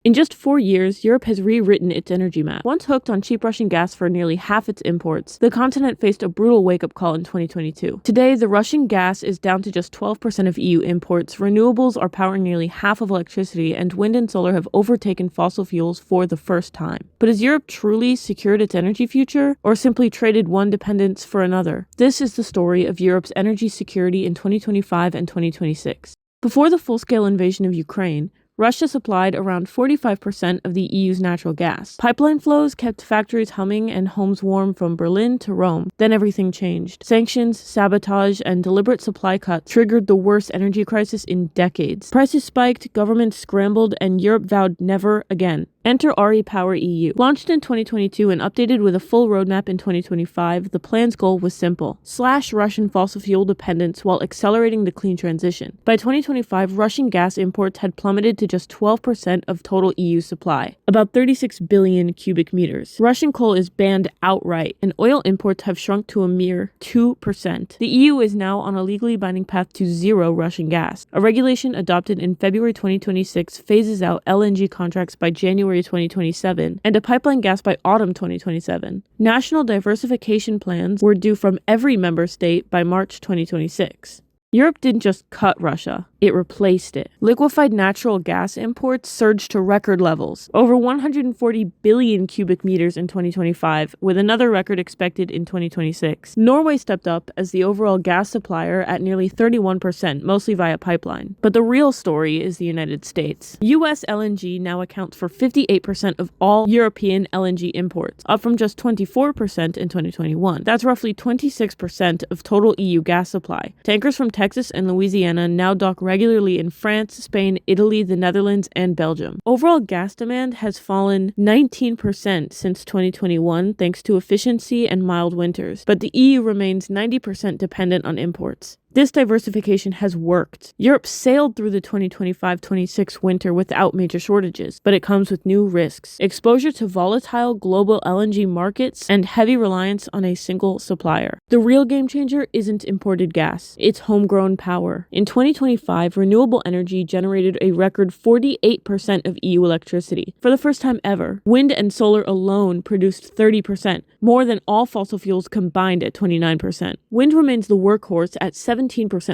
In just 4 years, Europe has rewritten its energy map. Once hooked on cheap Russian gas for nearly half its imports, the continent faced a brutal wake-up call in 2022. Today, the Russian gas is down to just 12% of EU imports, renewables are powering nearly half of electricity, and wind and solar have overtaken fossil fuels for the first time. But has Europe truly secured its energy future, or simply traded one dependence for another? This is the story of Europe's energy security in 2025 and 2026. Before the full-scale invasion of Ukraine, Russia supplied around 45% of the EU's natural gas. Pipeline flows kept factories humming and homes warm from Berlin to Rome. Then everything changed. Sanctions, sabotage, and deliberate supply cuts triggered the worst energy crisis in decades. Prices spiked, governments scrambled, and Europe vowed never again. Enter REPower EU. Launched in 2022 and updated with a full roadmap in 2025, the plan's goal was simple: slash Russian fossil fuel dependence while accelerating the clean transition. By 2025, Russian gas imports had plummeted to just 12% of total EU supply, about 36 billion cubic meters. Russian coal is banned outright, and oil imports have shrunk to a mere 2%. The EU is now on a legally binding path to zero Russian gas. A regulation adopted in February 2026 phases out LNG contracts by January 2027 and a pipeline gas by autumn 2027. National diversification plans were due from every member state by March 2026. Europe didn't just cut Russia, it replaced it. Liquefied natural gas imports surged to record levels, over 140 billion cubic meters in 2025, with another record expected in 2026. Norway stepped up as the overall gas supplier at nearly 31%, mostly via pipeline. But the real story is the United States. US LNG now accounts for 58% of all European LNG imports, up from just 24% in 2021. That's roughly 26% of total EU gas supply. Tankers from Texas and Louisiana now dock regularly in France, Spain, Italy, the Netherlands, and Belgium. Overall gas demand has fallen 19% since 2021 thanks to efficiency and mild winters, but the EU remains 90% dependent on imports. This diversification has worked. Europe sailed through the 2025-26 winter without major shortages, but it comes with new risks: exposure to volatile global LNG markets and heavy reliance on a single supplier. The real game changer isn't imported gas, it's homegrown power. In 2025, renewable energy generated a record 48% of EU electricity. For the first time ever, wind and solar alone produced 30%, more than all fossil fuels combined at 29%. Wind remains the workhorse at 17%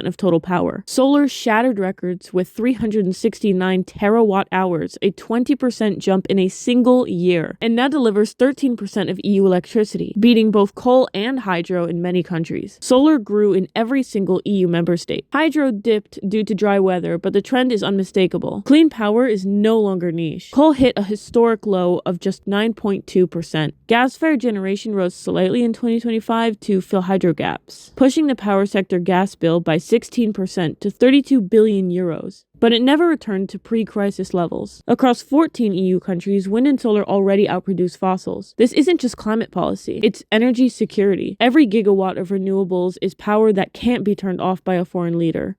of total power. Solar shattered records with 369 terawatt hours, a 20% jump in a single year, and now delivers 13% of EU electricity, beating both coal and hydro in many countries. Solar grew in every single EU member state. Hydro dipped due to dry weather, but the trend is unmistakable. Clean power is no longer niche. Coal hit a historic low of just 9.2%. Gas-fired generation rose slightly in 2025 to fill hydro gaps, pushing the power sector gas bill by 16% to 32 billion euros. But it never returned to pre-crisis levels. Across 14 EU countries, wind and solar already outproduce fossils. This isn't just climate policy, it's energy security. Every gigawatt of renewables is power that can't be turned off by a foreign leader.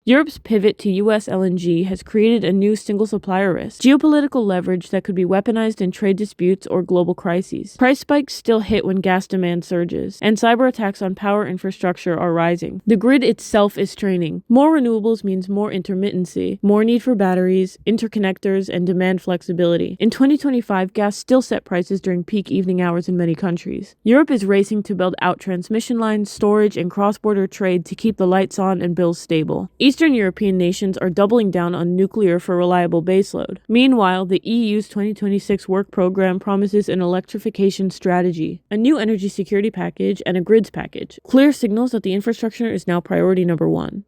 Europe's pivot to US LNG has created a new single supplier risk, geopolitical leverage that could be weaponized in trade disputes or global crises. Price spikes still hit when gas demand surges, and cyber attacks on power infrastructure are rising. The grid itself is straining. More renewables means more intermittency, more need for batteries, interconnectors, and demand flexibility. In 2025, gas still set prices during peak evening hours in many countries. Europe is racing to build out transmission lines, storage, and cross-border trade to keep the lights on and bills stable. Eastern European nations are doubling down on nuclear for reliable baseload. Meanwhile, the EU's 2026 work program promises an electrification strategy, a new energy security package, and a grids package. Clear signals that the infrastructure is now priority number one.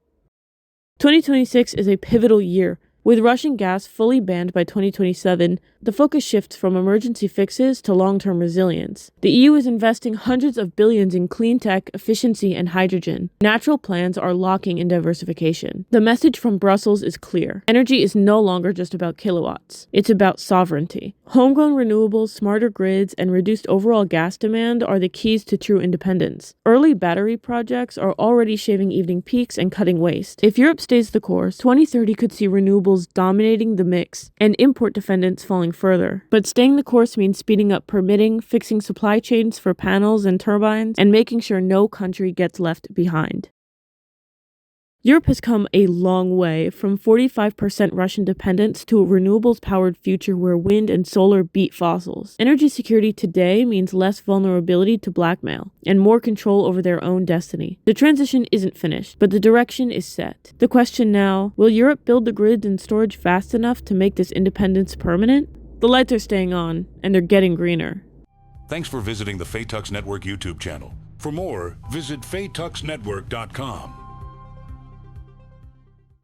2026 is a pivotal year. With Russian gas fully banned by 2027, the focus shifts from emergency fixes to long-term resilience. The EU is investing hundreds of billions in clean tech, efficiency, and hydrogen. Natural plans are locking in diversification. The message from Brussels is clear. Energy is no longer just about kilowatts. It's about sovereignty. Homegrown renewables, smarter grids, and reduced overall gas demand are the keys to true independence. Early battery projects are already shaving evening peaks and cutting waste. If Europe stays the course, 2030 could see renewables dominating the mix and import dependence falling further. But staying the course means speeding up permitting, fixing supply chains for panels and turbines, and making sure no country gets left behind. Europe has come a long way from 45% Russian dependence to a renewables-powered future where wind and solar beat fossils. Energy security today means less vulnerability to blackmail and more control over their own destiny. The transition isn't finished, but the direction is set. The question now, will Europe build the grids and storage fast enough to make this independence permanent? The lights are staying on, and they're getting greener. Thanks for visiting the Faytux Network YouTube channel. For more, visit faytuxnetwork.com.